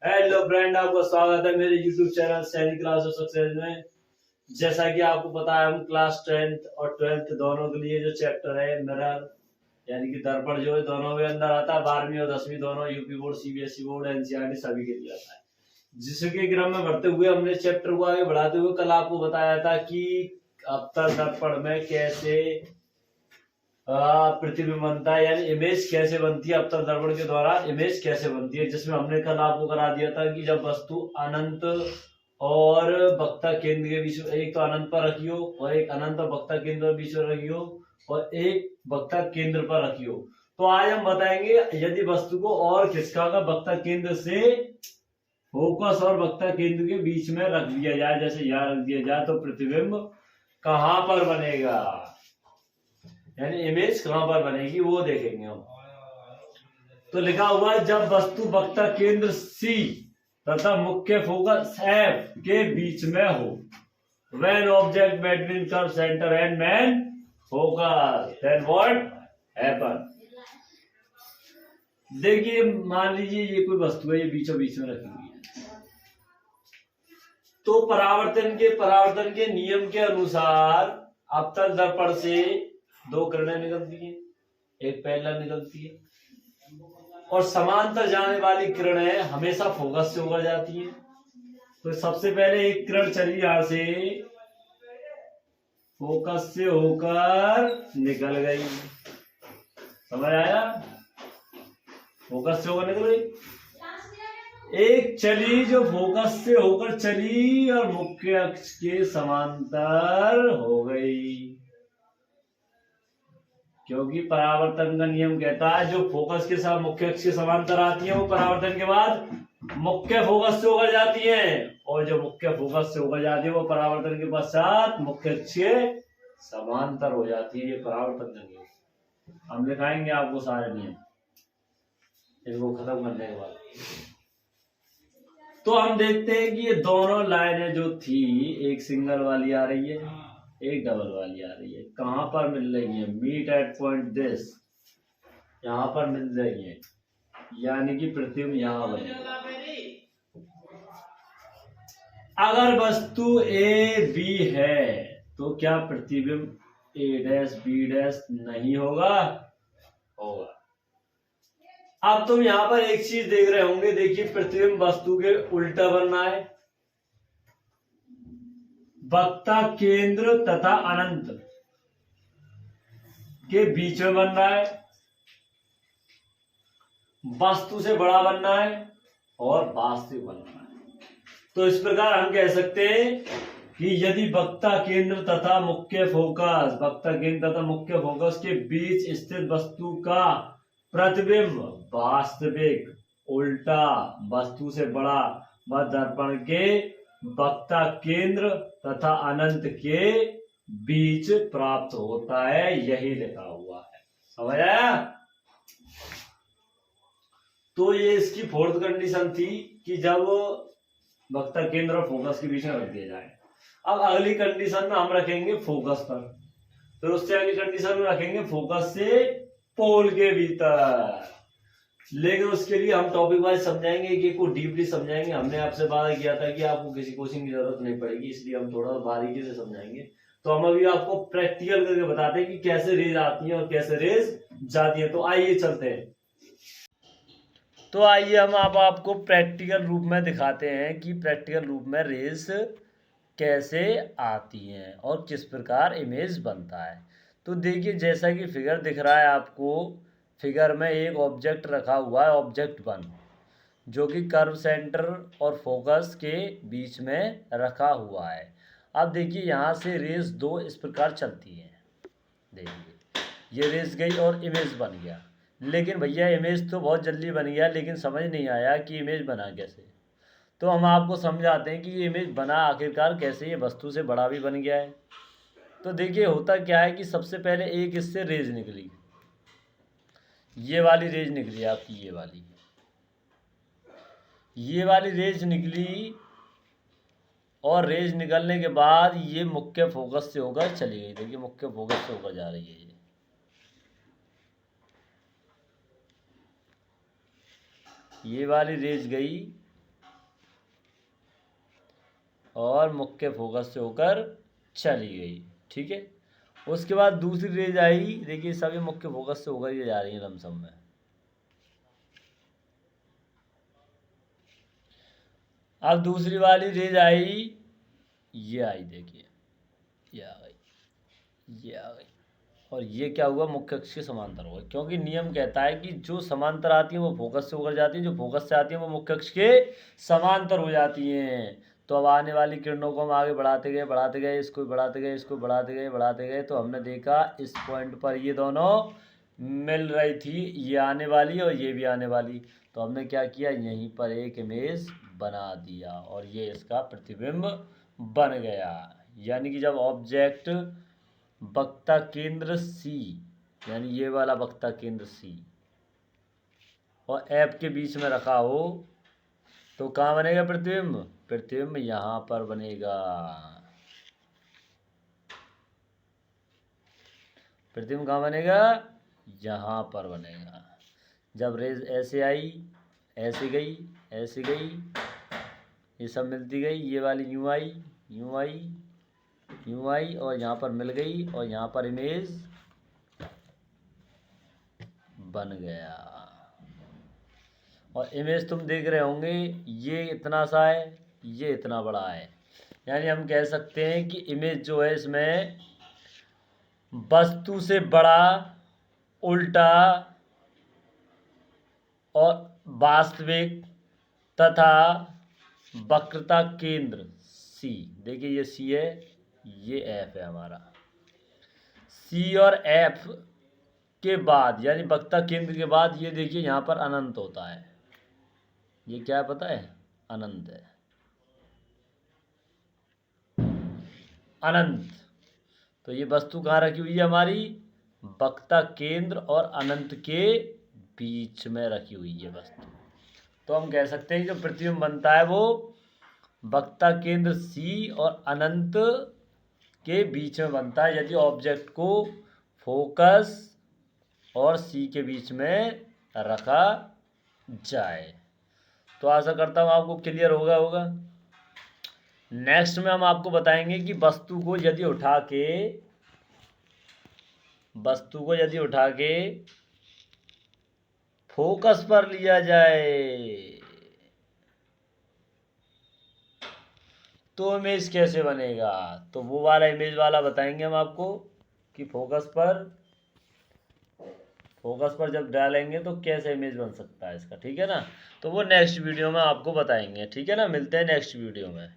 Hello friend, आपका स्वागत है मेरे यूट्यूब चैनल सैनिक क्लास ऑफ सक्सेस में। जैसा कि आपको पता है, हम क्लास 10th और 12th दोनों के लिए जो चैप्टर है मिरर यानी कि दर्पण जो है दोनों के अंदर आता है। 12वीं और 10वीं दोनों UP board, CBSE board, NCERT सभी के लिए आता है। जिसके क्रम में बढ़ते हुए हमने चैप्टर को आगे बढ़ाते हुए कल आपको बताया था कि अवतल दर्पण में कैसे प्रतिबिंब बनता है, यानी इमेज कैसे बनती है। अवतल दर्पण के द्वारा इमेज कैसे बनती है, जिसमें हमने कल आपको करा दिया था कि जब वस्तु अनंत और वक्ता केंद्र के बीच में, एक तो अनंत पर रखियो और एक अनंत और वक्ता केंद्र के बीच में रखियो और एक वक्ता केंद्र पर रखियो। तो आज हम बताएंगे यदि वस्तु को और खिसकाकर वक्ता केंद्र से फोकस और वक्ता केंद्र के बीच में रख दिया जाए, जैसे यहाँ रख दिया जाए, तो प्रतिबिंब कहां पर बनेगा, यानी इमेज कहां पर बनेगी वो देखेंगे हम। तो लिखा हुआ है जब वस्तु वक्ता केंद्र सी तथा मुख्य फोकस एफ के बीच में हो, when object between curve center and main focus, then what happen। देखिए, मान लीजिए ये कोई वस्तु है, ये बीचों बीच में रखी हुई है। तो परावर्तन के नियम के अनुसार अवतल दर्पण से दो किरणें निकलती हैं, एक पैरेलल निकलती है और समांतर जाने वाली किरणें हमेशा फोकस से होकर जाती हैं। तो सबसे पहले एक किरण चली यहां से, फोकस से होकर निकल गई, समझ आया, फोकस से होकर निकल गई। एक चली जो फोकस से होकर चली और मुख्य अक्ष के समांतर हो गई, क्योंकि परावर्तन का नियम कहता है जो फोकस के साथ मुख्य अक्ष के समांतर आती है वो परावर्तन के बाद मुख्य फोकस से होकर जाती है, और जो मुख्य फोकस से होकर जाती है वो परावर्तन के पश्चात मुख्य अक्ष के समांतर हो जाती है। ये परावर्तन का नियम हम दिखाएंगे आपको सारे नियम इनको खत्म करने के बाद। तो हम देखते हैं कि ये दोनों लाइनें जो थी, एक सिंगल वाली आ रही है, एक डबल वाली आ रही है, कहां पर मिल रही है, मीट एट पॉइंट दिस, यहां पर मिल रही है, यानी कि प्रतिबिंब यहां बनेगा। अगर वस्तु ए बी है तो क्या प्रतिबिंब ए डैश बी डैश नहीं होगा? होगा। अब तुम यहां पर एक चीज देख रहे होंगे, देखिए प्रतिबिंब वस्तु के उल्टा बनना है, वक्ता केंद्र तथा अनंत के बीच में बन रहा है, वस्तु से बड़ा बनना है और वास्तविक बनना है। तो इस प्रकार हम कह सकते हैं कि यदि वक्ता केंद्र तथा मुख्य फोकस के बीच स्थित वस्तु का प्रतिबिंब वास्तविक उल्टा वस्तु से बड़ा व दर्पण के वक्ता केंद्र तथा अनंत के बीच प्राप्त होता है, यही लिखा हुआ है, समझ आया। तो ये इसकी फोर्थ कंडीशन थी कि जब वक्ता केंद्र और फोकस के बीच में रख दिया जाए। अब अगली कंडीशन में हम रखेंगे फोकस पर, फिर उससे अगली कंडीशन में रखेंगे फोकस से पोल के भीतर। लेकिन उसके लिए हम टॉपिक वाइज समझाएंगे, एक को डीपली समझाएंगे। हमने आपसे वादा किया था कि आपको किसी कोचिंग की जरूरत नहीं पड़ेगी, इसलिए हम थोड़ा बारीकी से समझाएंगे। तो हम अभी आपको प्रैक्टिकल करके बताते हैं कि कैसे रेज आती है और कैसे रेज जाती है। तो आइए चलते हैं। तो आइए हम आपको प्रैक्टिकल रूप में दिखाते हैं कि प्रैक्टिकल रूप में रेज कैसे आती हैं और किस प्रकार इमेज बनता है। तो देखिए, जैसा कि फिगर दिख रहा है आपको, फिगर में एक ऑब्जेक्ट रखा हुआ है, ऑब्जेक्ट 1, जो कि कर्व सेंटर और फोकस के बीच में रखा हुआ है। अब देखिए, यहाँ से रेज 2 इस प्रकार चलती हैं। देखिए, ये रेज गई और इमेज बन गया। लेकिन भैया इमेज तो बहुत जल्दी बन गया, लेकिन समझ नहीं आया कि इमेज बना कैसे। तो हम आपको समझाते हैं कि ये इमेज बना आखिरकार कैसे, ये वस्तु से बड़ा भी बन गया है। तो देखिए, होता क्या है कि सबसे पहले एक इससे रेज निकली, ये वाली रेज निकली आपकी, ये वाली रेज निकली, और रेज निकलने के बाद ये मुख्य फोकस से होकर चली गई। देखिए, मुख्य फोकस से होकर जा रही है, ये वाली रेज गई और मुख्य फोकस से होकर चली गई। ठीक है, उसके बाद दूसरी रेज आई, देखिए सभी मुख्य फोकस से होकर ये जा रही है लमसम में। अब दूसरी वाली रेज आई, ये आई, देखिए ये आ गई, ये आ गई, और ये क्या हुआ, मुख्य अक्ष के समांतर हो गई, क्योंकि नियम कहता है कि जो समांतर आती है वो फोकस से होकर जाती है, जो फोकस से आती है वो मुख्य अक्ष के समांतर हो जाती हैं। तो अब आने वाली किरणों को हम आगे बढ़ाते गए, इसको बढ़ाते गए, इसको बढ़ाते गए, तो हमने देखा इस पॉइंट पर ये दोनों मिल रही थी, ये आने वाली और ये भी आने वाली। तो हमने क्या किया, यहीं पर एक इमेज बना दिया और ये इसका प्रतिबिंब बन गया। यानी कि जब ऑब्जेक्ट वक्ता केंद्र सी, यानी ये वाला वक्ता केंद्र सी और एफ के बीच में रखा हो तो कहाँ बनेगा प्रतिबिंब, प्रतिबिंब यहाँ पर बनेगा। प्रतिबिंब कहाँ बनेगा, यहाँ पर बनेगा। जब रेज ऐसे आई, ऐसे गई, ऐसे गई, ये सब मिलती गई, ये वाली यूँ आई, यूँ आई, यूँ आई और यहाँ पर मिल गई और यहाँ पर इमेज बन गया। और इमेज तुम देख रहे होंगे, ये इतना सा है, ये इतना बड़ा है। यानी हम कह सकते हैं कि इमेज जो है इसमें वस्तु से बड़ा, उल्टा और वास्तविक तथा वक्रता केंद्र सी, देखिए ये सी है, ये एफ है हमारा। सी और एफ के बाद यानी वक्ता केंद्र के बाद ये देखिए यहाँ पर अनंत होता है। ये क्या है पता है, अनंत है, अनंत। तो ये वस्तु कहाँ रखी हुई है हमारी, वक्ता केंद्र और अनंत के बीच में रखी हुई है वस्तु। तो हम कह सकते हैं जो प्रतिबिंब बनता है वो वक्ता केंद्र सी और अनंत के बीच में बनता है, यदि ऑब्जेक्ट को फोकस और सी के बीच में रखा जाए। तो आशा करता हूँ आपको क्लियर होगा। नेक्स्ट में हम आपको बताएंगे कि वस्तु को यदि उठा के फोकस पर लिया जाए तो इमेज कैसे बनेगा। तो वो वाला इमेज वाला बताएंगे हम आपको कि फोकस पर जब डालेंगे तो कैसे इमेज बन सकता है इसका, ठीक है ना। तो वो नेक्स्ट वीडियो में आपको बताएंगे, ठीक है ना। मिलते हैं नेक्स्ट वीडियो में।